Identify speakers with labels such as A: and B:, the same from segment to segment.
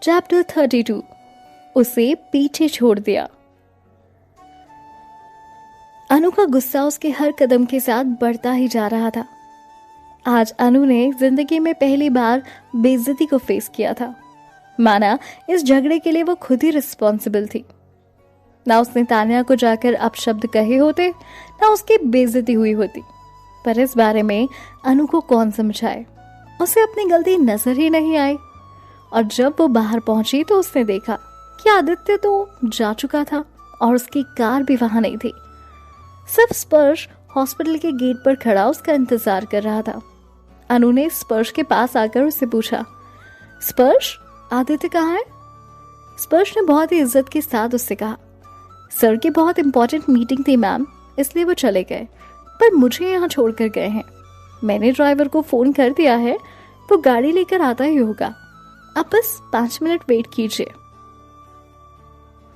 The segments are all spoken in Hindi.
A: चैप्टर 32 उसे पीछे छोड़ दिया। अनु का गुस्सा उसके हर कदम के साथ बढ़ता ही जा रहा था। आज अनु ने जिंदगी में पहली बार बेइज्जती को फेस किया था। माना इस झगड़े के लिए वो खुद ही रिस्पॉन्सिबल थी। ना उसने तान्या को जाकर अपशब्द कहे होते, ना उसकी बेइज्जती हुई होती। पर इस बारे में अनु को कौन समझाए, उसे अपनी गलती नजर ही नहीं आई। और जब वो बाहर पहुंची तो उसने देखा कि आदित्य तो जा चुका था और उसकी कार भी वहां नहीं थी। सिर्फ स्पर्श हॉस्पिटल के गेट पर खड़ा उसका इंतजार कर रहा था। अनु ने स्पर्श के पास आकर उससे पूछा, स्पर्श, आदित्य कहाँ है? स्पर्श ने बहुत ही इज्जत के साथ उससे कहा, सर की बहुत इंपॉर्टेंट मीटिंग थी मैम, इसलिए वो चले गए, पर मुझे यहाँ छोड़कर गए हैं। मैंने ड्राइवर को फोन कर दिया है, वो गाड़ी लेकर आता ही होगा। अब बस 5 मिनट वेट कीजिए।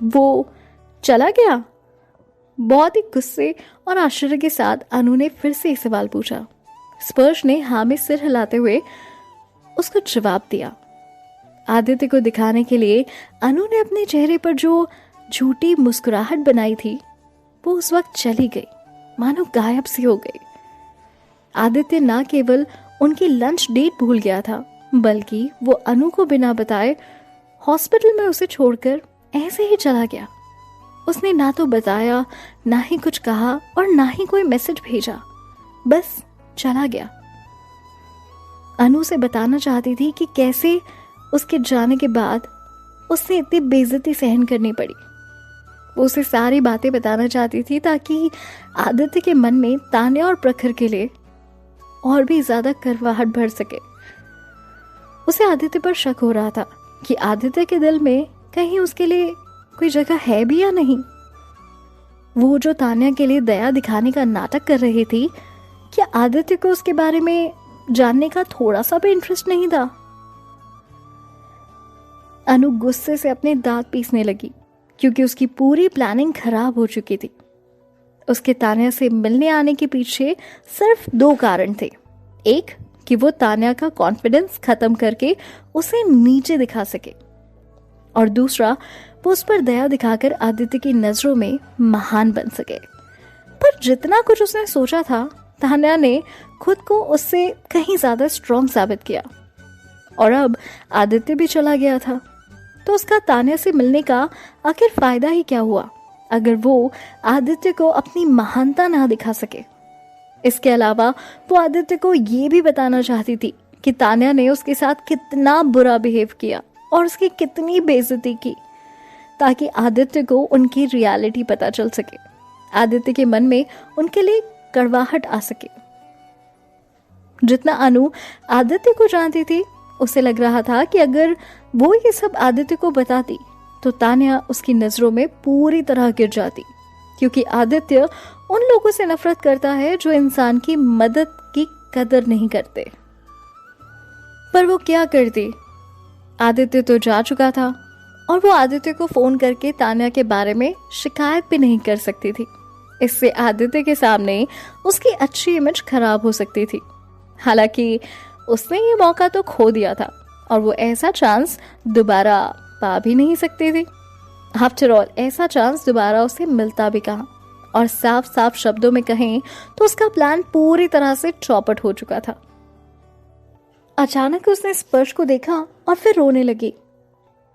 A: वो चला गया? बहुत ही गुस्से और आश्चर्य के साथ अनु ने फिर से एक सवाल पूछा। स्पर्श ने हाँ में सिर हिलाते हुए उसको जवाब दिया। आदित्य को दिखाने के लिए अनु ने अपने चेहरे पर जो झूठी मुस्कुराहट बनाई थी वो उस वक्त चली गई, मानो गायब सी हो गई। आदित्य ना केवल उनकी लंच डेट भूल गया था, बल्कि वो अनु को बिना बताए हॉस्पिटल में उसे छोड़कर ऐसे ही चला गया। उसने ना तो बताया, ना ही कुछ कहा और ना ही कोई मैसेज भेजा, बस चला गया। अनु से बताना चाहती थी कि कैसे उसके जाने के बाद उसने इतनी बेइज्जती सहन करनी पड़ी। वो उसे सारी बातें बताना चाहती थी ताकि आदित्य के मन में तान्या और प्रखर के लिए और भी ज्यादा करवाहट भर सके। उसे आदित्य पर शक हो रहा था कि आदित्य के दिल में कहीं उसके लिए कोई जगह है भी या नहीं। वो जो तान्या के लिए दया दिखाने का नाटक कर रही थी, क्या आदित्य को उसके बारे में जानने का थोड़ा सा भी इंटरेस्ट नहीं था? अनु गुस्से से अपने दांत पीसने लगी क्योंकि उसकी पूरी प्लानिंग खराब हो चुकी थी। उसके तान्या से मिलने आने के पीछे सिर्फ 2 कारण थे। एक, कि वो तान्या का कॉन्फिडेंस खत्म करके उसे नीचे दिखा सके, और दूसरा, वो उस पर दया दिखाकर आदित्य की नजरों में महान बन सके। पर जितना कुछ उसने सोचा था, तान्या ने खुद को उससे कहीं ज्यादा स्ट्रॉन्ग साबित किया। और अब आदित्य भी चला गया था, तो उसका तान्या से मिलने का आखिर फायदा ही क्या हुआ अगर वो आदित्य को अपनी महानता ना दिखा सके। इसके अलावा वो आदित्य को ये भी बताना चाहती थी कि तान्या ने उसके साथ कितना बुरा बिहेव किया और उसकी कितनी बेइज्जती की, ताकि आदित्य को उनकी रियलिटी पता चल सके, आदित्य के मन में उनके लिए कड़वाहट आ सके। जितना अनु आदित्य को जानती थी, उसे लग रहा था कि अगर वो ये सब आदित्य को बताती तो तान्या उसकी नजरों में पूरी तरह गिर जाती, क्योंकि आदित्य उन लोगों से नफरत करता है जो इंसान की मदद की कदर नहीं करते। पर वो क्या करती? आदित्य तो जा चुका था और वो आदित्य को फोन करके तान्या के बारे में शिकायत भी नहीं कर सकती थी। इससे आदित्य के सामने उसकी अच्छी इमेज खराब हो सकती थी। हालांकि उसने ये मौका तो खो दिया था और वो ऐसा चांस दोबारा पा भी नहीं सकती थी। आफ्टर ऑल, ऐसा चांस दोबारा उसे मिलता भी कहाँ, और साफ साफ शब्दों में कहें तो उसका प्लान पूरी तरह से चौपट हो चुका था। अचानक उसने स्पर्श को देखा और फिर रोने लगी।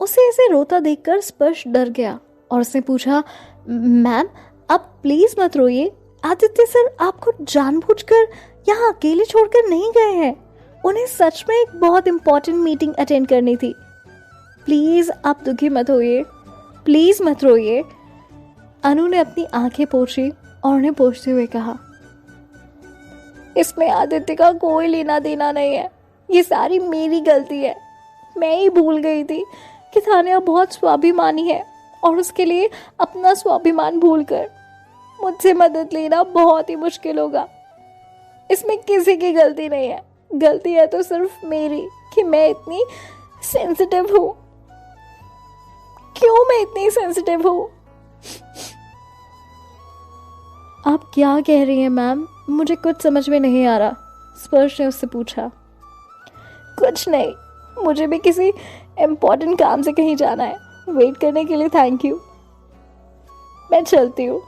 A: उसे ऐसे रोता देखकर स्पर्श डर गया और उसने पूछा, मैम आप प्लीज मत रोइए, आदित्य सर आपको जानबूझकर यहाँ अकेले छोड़कर नहीं गए हैं। उन्हें सच में एक बहुत इंपॉर्टेंट मीटिंग अटेंड करनी थी। प्लीज आप दुखी मत होइए, प्लीज मत रोइए। अनु ने अपनी आंखें पोंछी और उन्हें पोंछते हुए कहा, इसमें आदित्य का कोई लेना देना नहीं है, ये सारी मेरी गलती है। मैं ही भूल गई थी कि तान्या बहुत स्वाभिमानी है और उसके लिए अपना स्वाभिमान भूलकर मुझसे मदद लेना बहुत ही मुश्किल होगा। इसमें किसी की गलती नहीं है, गलती है तो सिर्फ मेरी कि मैं इतनी सेंसिटिव हूँ। क्यों मैं इतनी सेंसिटिव हूँ? आप क्या कह रही हैं मैम? मुझे कुछ समझ में नहीं आ रहा, स्पर्श ने उससे पूछा। कुछ नहीं, मुझे भी किसी इम्पोर्टेंट काम से कहीं जाना है, वेट करने के लिए थैंक यू, मैं चलती हूँ।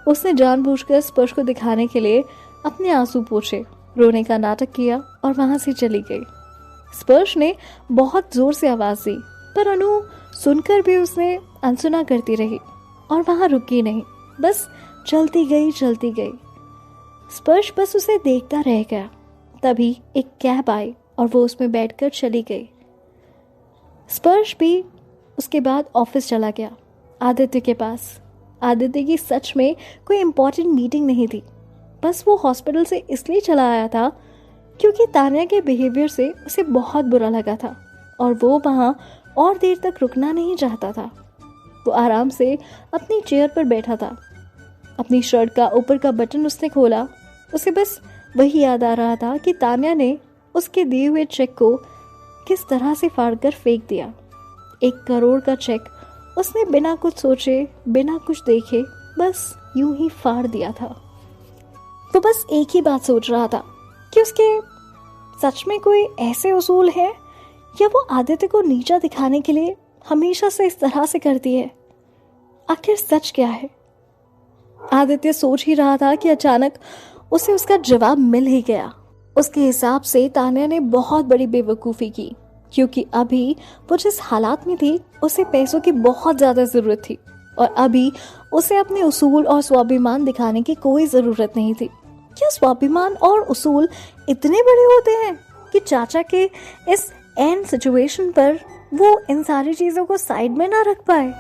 A: उसने जानबूझकर स्पर्श को दिखाने के लिए अपने आंसू पोंछे, रोने का नाटक किया और वहां से चली गई। स्पर्श ने बहुत जोर से आवाज दी, पर अनु सुनकर भी उसने अनसुना करती रही और वहां रुकी नहीं, बस चलती गई। स्पर्श बस उसे देखता रह गया। तभी एक कैब आई और वो उसमें बैठकर चली गई। स्पर्श भी उसके बाद ऑफिस चला गया, आदित्य के पास। आदित्य की सच में कोई इम्पोर्टेंट मीटिंग नहीं थी, बस वो हॉस्पिटल से इसलिए चला आया था क्योंकि तान्या के बिहेवियर से उसे बहुत बुरा लगा था और वो वहाँ और देर तक रुकना नहीं चाहता था। वो आराम से अपनी चेयर पर बैठा था। अपनी शर्ट का ऊपर का बटन उसने खोला। उसे बस वही याद आ रहा था कि तान्या ने उसके दिए हुए चेक को किस तरह से फाड़कर फेंक दिया। 1 करोड़ का चेक उसने बिना कुछ सोचे, बिना कुछ देखे बस यूं ही फाड़ दिया था। वो बस एक ही बात सोच रहा था कि उसके सच में कोई ऐसे उसूल है या वो आदित्य को नीचा दिखाने के लिए हमेशा से इस तरह से करती है। आखिर सच क्या है? आदित्य सोच ही रहा था कि अचानक उसे उसका जवाब मिल ही गया। उसके हिसाब से तान्या ने बहुत बड़ी बेवकूफ़ी की, क्योंकि अभी वो जिस हालात में थी उसे पैसों की बहुत ज़्यादा ज़रूरत थी और अभी उसे अपने उसूल और स्वाभिमान दिखाने की कोई ज़रूरत नहीं थी। क्या स्वाभिमान और उसूल इतने बड़े होते हैं कि चाचा के इस एंड सिचुएशन पर वो इन सारी चीज़ों को साइड में ना रख पाए?